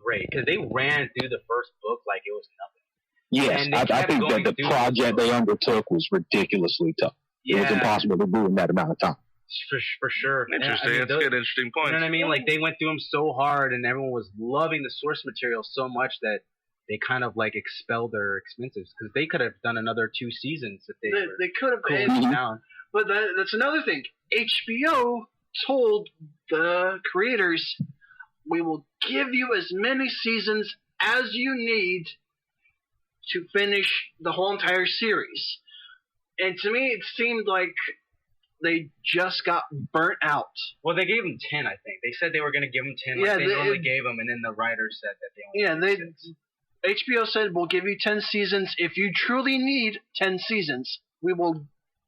great because they ran through the first book like it was nothing. Yes, I think that the project they undertook was ridiculously tough. Yeah. It was impossible to do in that amount of time. For sure. Interesting. That's a good, interesting point. You know what I mean? Like, they went through them so hard, and everyone was loving the source material so much that they kind of, like, expelled their expenses. Because they could have done another 2 seasons if they could have cooled down. But that's another thing. HBO told the creators, we will give you as many seasons as you need to finish the whole entire series. And to me, it seemed like they just got burnt out. Well, they gave them 10, I think. They said they were going to give them 10. Like they normally gave them, and then the writers said that they only gave them 6. HBO said, we'll give you 10 seasons. If you truly need 10 seasons, we will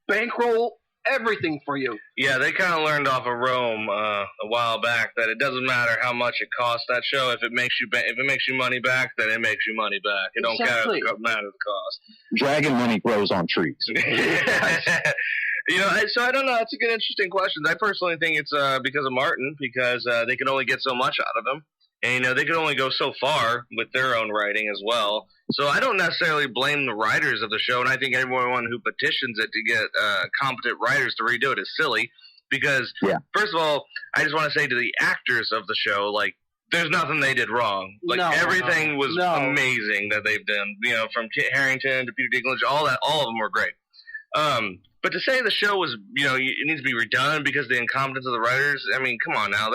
bankroll everything for you. Yeah, they kind of learned off of Rome a while back that it doesn't matter how much it costs that show. If it makes you money back, then it makes you money back. It don't matter the cost. Dragon money grows on trees. You know, so I don't know. That's a good, interesting question. I personally think it's because of Martin, because they can only get so much out of him. And, you know, they can only go so far with their own writing as well. So I don't necessarily blame the writers of the show, and I think everyone who petitions it to get competent writers to redo it is silly. Because, first of all, I just want to say to the actors of the show, like, there's nothing they did wrong. Like, everything was amazing that they've done. You know, from Kit Harington to Peter Dinklage, all of them were great. But to say the show was, you know, it needs to be redone because of the incompetence of the writers, I mean, come on now,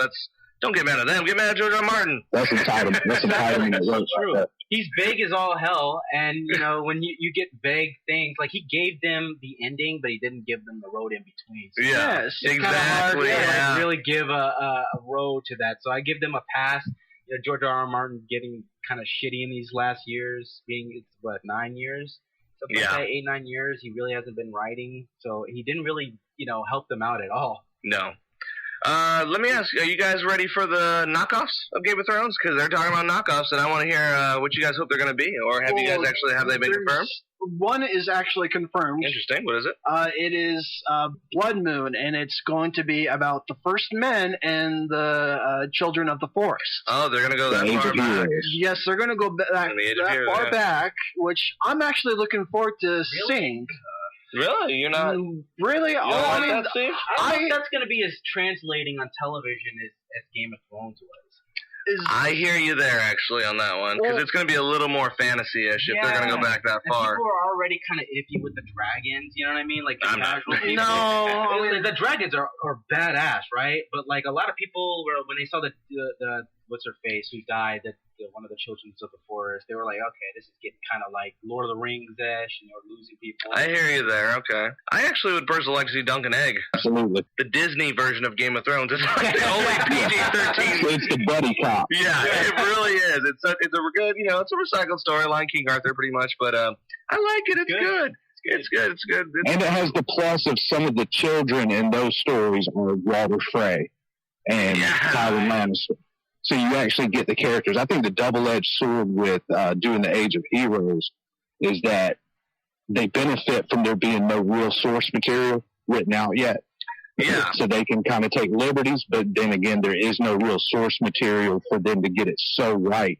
don't get mad at them. Get mad at George R. Martin. That's entitlement. That's true. He's vague as all hell, and, you know, when you get vague things, like, he gave them the ending, but he didn't give them the road in between. So yes, exactly. It's hard to really give a road to that. So I give them a pass. You know, George R. Martin getting kind of shitty in these last years, it's 9 years? Something like that, 8, 9 years. He really hasn't been writing, so he didn't really, you know, help them out at all. No. Let me ask, are you guys ready for the knockoffs of Game of Thrones? Because they're talking about knockoffs, and I want to hear what you guys hope they're going to be, or have they been confirmed? One is actually confirmed. Interesting. What is it? It is Blood Moon, and it's going to be about the first men and the children of the forest. Oh, they're going to go that far back. Yes, they're going to go back that far back, which I'm actually looking forward to seeing. Really? You're not really? I don't think that's going to be as translating on television as Game of Thrones was. I hear you there, actually, on that one, because it's going to be a little more fantasy-ish if they're going to go back that far. People are already kind of iffy with the dragons, you know what I mean? Like, the casual people. No, the dragons are badass, right? But, like, a lot of people, when they saw the what's her face, who died, one of the children of the forest, they were like, okay, this is getting kind of like Lord of the Rings-ish, and we're losing people. I hear you there, okay. I actually would personally like to see Dunk and Egg. Absolutely. The Disney version of Game of Thrones. It's like the only PG-13. It's the buddy cop. Yeah, it really is. It's a good, you know, it's a recycled storyline, King Arthur pretty much, but I like it. It's good. It's good. And it has the plus of some of the children in those stories are Walter Frey and Tywin Lannister. So you actually get the characters. I think the double-edged sword with doing the Age of Heroes is that they benefit from there being no real source material written out yet. Yeah. So they can kind of take liberties, but then again, there is no real source material for them to get it so right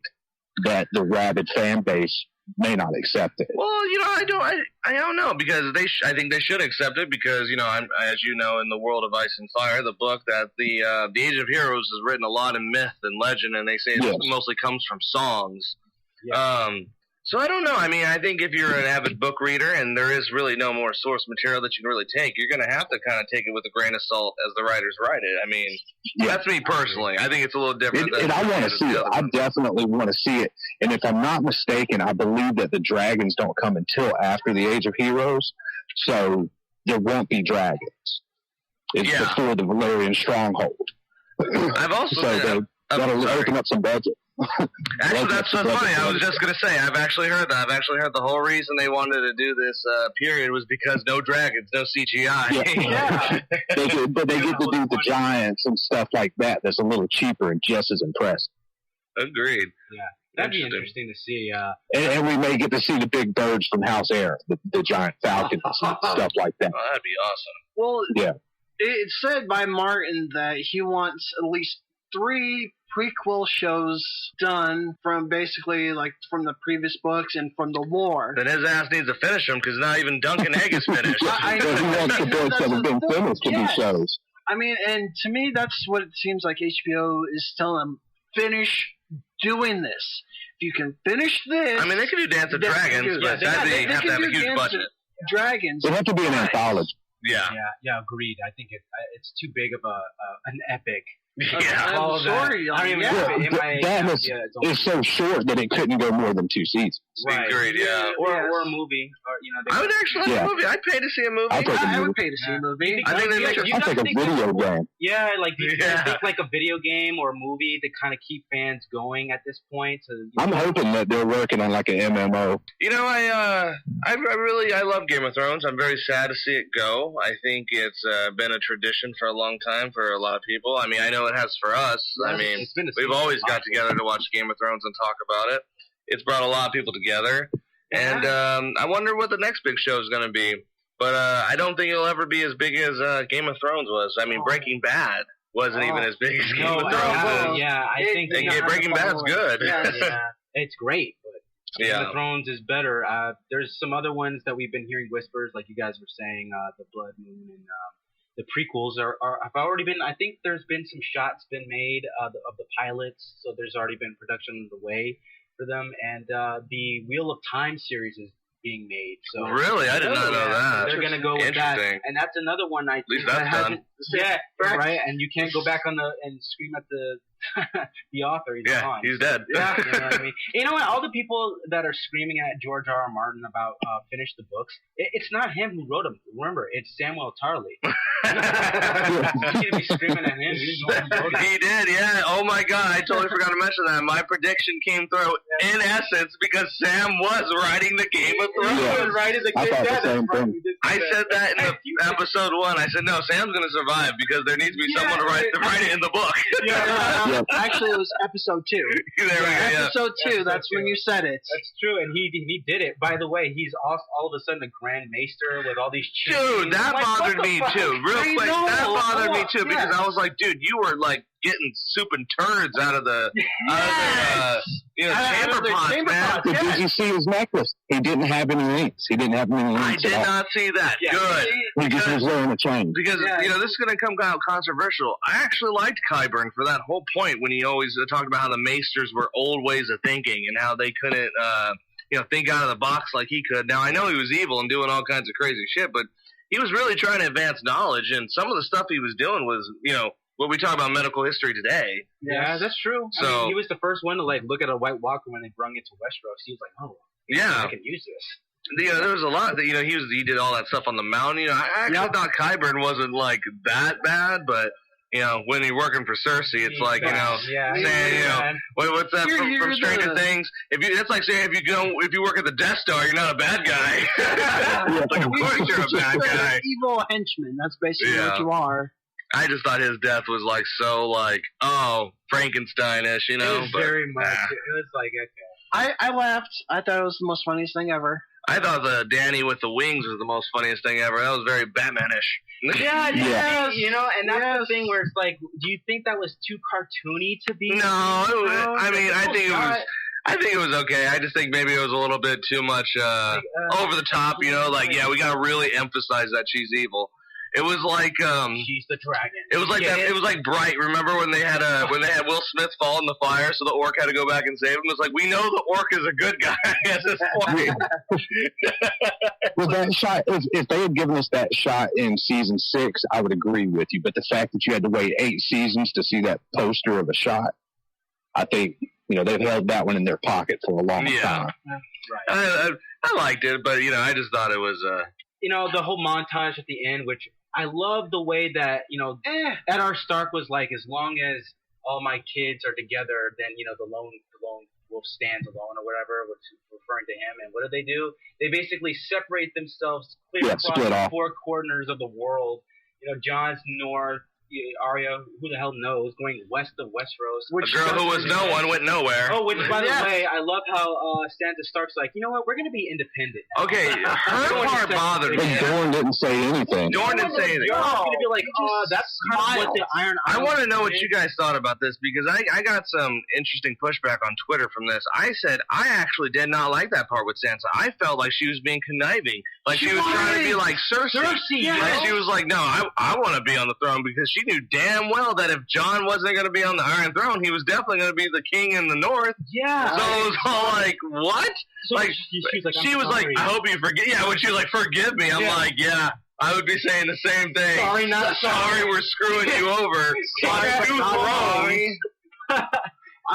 that the rabid fan base may not accept it. Well, you know, I don't know, because I think they should accept it, because, you know, as you know, in the world of Ice and Fire, the book, that the Age of Heroes is written a lot in myth and legend, and they say it mostly comes from songs. Yeah. So I don't know. I mean, I think if you're an avid book reader and there is really no more source material that you can really take, you're going to have to kind of take it with a grain of salt as the writers write it. I mean, that's me personally. I think it's a little different. And I want to see it. I definitely want to see it. And if I'm not mistaken, I believe that the dragons don't come until after the Age of Heroes. So there won't be dragons. It's before the Valyrian stronghold. I've also that'll open up some budget. Actually, that's so funny. I was just going to say, I've actually heard that. I've actually heard the whole reason they wanted to do this period was because no dragons, no CGI. But they get to do the giants and stuff like that. That's a little cheaper and just as impressive. Agreed. Yeah, that'd be interesting to see. And we may get to see the big birds from House Aaron, the giant falcons and stuff like that. Oh, that'd be awesome. Well, it's said by Martin that he wants at least 3 prequel shows done from basically like from the previous books and from the lore. Then his ass needs to finish them because not even Duncan Egg is finished. I know. He wants the books that have been finished to be shows. I mean, and to me, that's what it seems like HBO is telling them. Finish doing this. If you can finish this... I mean, they can do Dance of Dragons, but they have to have a huge budget. Dragons. It have to be an anthology. Yeah, agreed. I think it's too big of an epic. Yeah, story. It's so short that it couldn't go more than 2 seasons. Right. Agreed. Yeah, or a movie. Or I would actually like a movie. I'd pay to see a movie. I would pay to see a movie. I think a video game. Yeah, like do you think like a video game or a movie to kind of keep fans going at this point? I'm hoping that they're working on like an MMO. You know, I love Game of Thrones. I'm very sad to see it go. I think it's been a tradition for a long time for a lot of people. I mean, I know it has for us. I mean, we've always got together to watch Game of Thrones and talk about it. It's brought a lot of people together. And I wonder what the next big show is going to be. But I don't think it'll ever be as big as Game of Thrones was. I mean, Breaking Bad wasn't even as big as Game of Thrones. I think Breaking Bad's good. Yeah, it's great. But Game of Thrones is better. There's some other ones that we've been hearing whispers, like you guys were saying, the Blood Moon and the prequels have already been. I think there's been some shots been made of the pilots, so there's already been production on the way for them. And the Wheel of Time series is being made. So really, I did not know that. They're gonna go with that, and that's another one I think that hasn't. Yeah, right. And you can't go back and scream at the author. He's gone. He's dead. Yeah, you know what I mean. You know what? All the people that are screaming at George R. R. Martin about finish the books, it's not him who wrote them. Remember, it's Samuel Tarly. You need to be screaming at him. He did, yeah. Oh my God, I totally forgot to mention that. My prediction came through in essence because Sam was writing the Game of Thrones. He was writing the Game of Thrones. I said that in episode 1. I said, no, Sam's going to survive because there needs to be someone to write it in the book. Actually, it was episode 2. Episode 2, that's when you said it. That's true, and he did it. By the way, he's all of a sudden a Grand Maester with all these Dude, that bothered me too. Real quick, that bothered me too because I was like, dude, you were like getting soup and turds out of the chamber pots, man. Did you see his necklace? He didn't have any links. I did not see that. Yeah. Good. He just was wearing a chain. Because, this is going to come out controversial. I actually liked Qyburn for that whole point when he always talked about how the Maesters were old ways of thinking and how they couldn't, think out of the box like he could. Now, I know he was evil and doing all kinds of crazy shit, but he was really trying to advance knowledge, and some of the stuff he was doing was, what we talk about medical history today. Yeah, that's true. So I mean, he was the first one to look at a White Walker when they brung it to Westeros. He was like, "Oh, I can use this." There was a lot that he did all that stuff on the mountain. I actually thought Qyburn wasn't like that bad, but when you're working for Cersei, it's like saying what's that from Stranger Things? It's like saying if you work at the Death Star, you're not a bad guy. Like of course you're a bad guy. Evil henchman. That's basically what you are. I just thought his death was Frankenstein-ish, It was very much. It was like, okay. I laughed. I thought it was the most funniest thing ever. I thought the Danny with the wings was the most funniest thing ever. That was very Batman-ish. Yeah. And that's the thing where it's like, do you think that was too cartoony to be? No, I think it was okay. I just think maybe it was a little bit too much over the top. We got to really emphasize that she's evil. It was like she's the dragon. It was like that. It was like Bright. Remember when they had Will Smith fall in the fire, so the orc had to go back and save him? It was like, we know the orc is a good guy at this point. Well, that shot. If they had given us that shot in season 6, I would agree with you. But the fact that you had to wait 8 seasons to see that poster of a shot, I think they've held that one in their pocket for a long time. Right. I liked it, but I just thought it was. The whole montage at the end, which I love the way that, Eddard Stark was like, as long as all my kids are together, then, the lone wolf stands alone or whatever, which is referring to him. And what do? They basically separate themselves clear across the 4 corners of the world. Jon's north, Arya, who the hell knows, going west of Westeros. A girl who was no one went nowhere. Oh, which, by the way, I love how Sansa Stark's like, you know what, we're going to be independent now. Okay, her part bothered me. But Dorne didn't say anything. Dorne didn't say anything. You're going to be like, that's kind of what the Iron I Island want to know what did. you guys thought about this, because I got some interesting pushback on Twitter from this. I said I actually did not like that part with Sansa. I felt like she was being conniving. Like she was trying to be like Cersei. Like she was like, no, I want to be on the throne, because she knew damn well that if Jon wasn't going to be on the Iron Throne, he was definitely going to be the king in the North. Yeah. So it was all like, what? So like she was like, I hope you forget. Yeah, when she was like, forgive me, I'm like, yeah. I would be saying the same thing. Sorry, not sorry. We're screwing you over. On two thrones.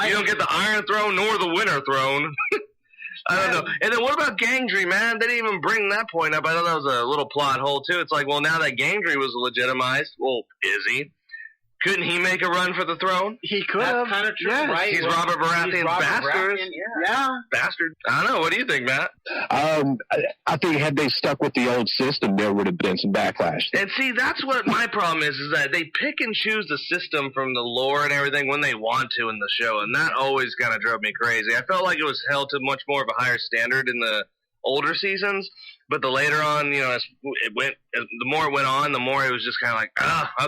You don't get the Iron Throne nor the Winter Throne. I don't know. And then what about Gendry, man? They didn't even bring that point up. I thought that was a little plot hole, too. It's like, well, now that Gendry was legitimized, well, is he? Couldn't he make a run for the throne? He could have. That's kind of true, Yeah. right? He's Robert Baratheon's bastard. Yeah. Bastard. I don't know. What do you think, Matt? I think had they stuck with the old system, there would have been some backlash. And see, that's what my problem is that they pick and choose the system from the lore and everything when they want to in the show, and that always kind of drove me crazy. I felt like it was held to much more of a higher standard in the older seasons, but the later on, you know, as the more it went on, the more it was just kind of like,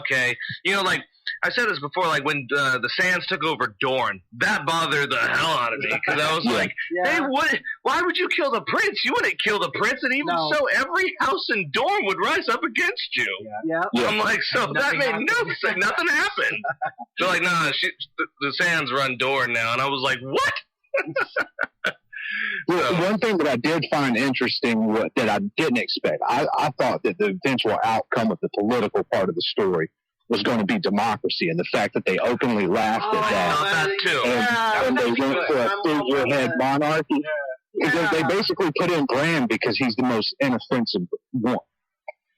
okay. You know, like, I said this before, like when the Sands took over Dorne, that bothered the hell out of me, because I was like, hey, why would you kill the prince? You wouldn't kill the prince, and even so, every house in Dorne would rise up against you. Yeah. I'm like, so that made no sense. Nothing happened. They're like, nah, the Sands run Dorne now, and I was like, what? Well, one thing that I did find interesting that I didn't expect, I thought that the eventual outcome of the political part of the story was going to be democracy, and the fact that they openly laughed at that. I thought that too. And they went for a figurehead monarchy. Because they basically put in Bran because he's the most inoffensive one.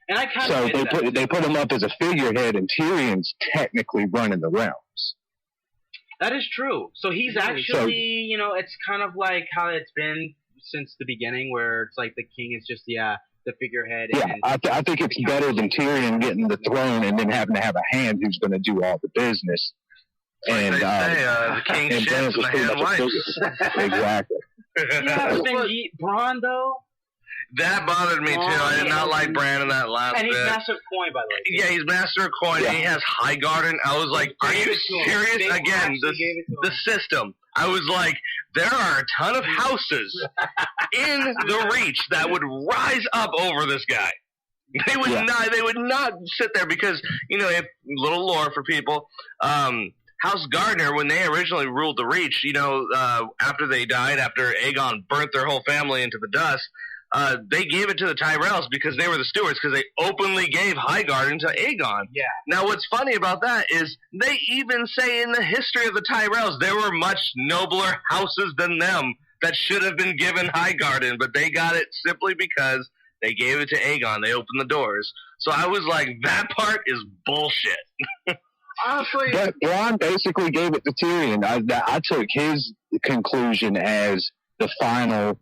And I kind of they put him up as a figurehead, and Tyrion's technically running the realms. That is true. So he's actually, you know, it's kind of like how it's been since the beginning, where it's like the king is just, the figurehead. Yeah, I think it's better than Tyrion getting the throne and then having to have a hand who's going to do all the business. And the king shits and the hand wipes. Exactly. Yeah, Bronn, though. That bothered me, too. I did not like Bran in that last And he's bit. Master of Coin, by the way. Yeah, he's Master of Coin, and he has Highgarden. I was like, are you serious? Again, the system. I was like, there are a ton of houses in the Reach that would rise up over this guy. They would not sit there because, you know, if little lore for people, House Gardner, when they originally ruled the Reach, you know, after they died, after Aegon burnt their whole family into the dust, they gave it to the Tyrells because they were the stewards, because they openly gave Highgarden to Aegon. Yeah. Now, what's funny about that is they even say in the history of the Tyrells there were much nobler houses than them that should have been given Highgarden, but they got it simply because they gave it to Aegon. They opened the doors. So I was like, that part is bullshit. Honestly, but Bronn basically gave it to Tyrion. I took his conclusion as the final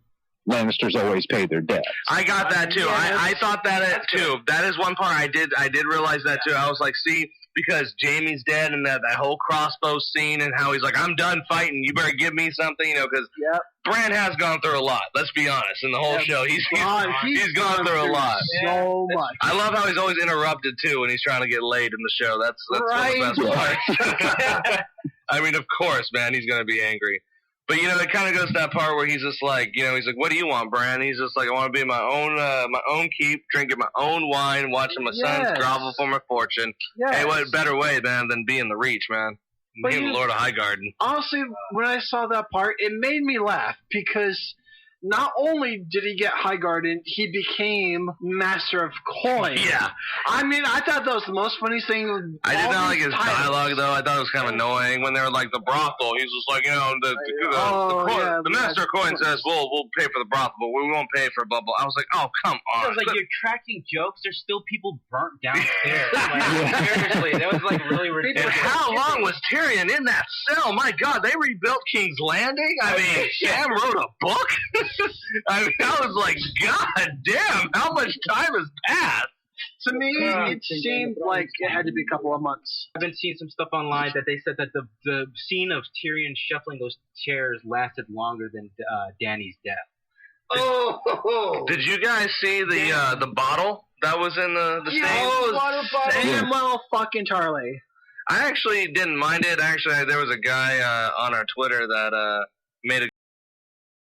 Lannisters always pay their debts. I got that too. I thought that too. That is one part I did realize that too. I was like, see, because Jaime's dead and that whole crossbow scene and how he's like, I'm done fighting. You better give me something, you know, because Bran has gone through a lot. Let's be honest. In the whole show, he's gone through a lot. So much. I love how he's always interrupted too when he's trying to get laid in the show. That's one of the best parts. I mean, of course, man, he's gonna be angry. But, you know, it kind of goes to that part where he's just like, you know, he's like, what do you want, Bran? He's just like, I want to be my own keep, drinking my own wine, watching my sons grovel for my fortune. Yes. Hey, what better way, man, than being the Reach, man? Being Lord of Highgarden. Honestly, when I saw that part, it made me laugh because not only did he get Highgarden, he became Master of Coin. Yeah. I mean, I thought that was the most funny thing. I did not like his dialogue, though. I thought it was kind of annoying when they were like, the brothel. He's just like, you know, the Master of Coin says, we'll pay for the brothel, but we won't pay for blah, blah. I was like, oh, come on. It was like, you're cracking jokes. There's still people burnt downstairs. Seriously, that was like really ridiculous. How long was Tyrion in that cell? My God, they rebuilt King's Landing? I mean, Sam wrote a book? I mean, I was like, God damn, how much time has passed? To me, it seemed like it had to be a couple of months. I've been seeing some stuff online that they said that the scene of Tyrion shuffling those chairs lasted longer than Dany's death. Did you guys see the bottle that was in the stain? Water bottle. Samuel fucking Tarly. I actually didn't mind it. Actually, there was a guy on our Twitter that made a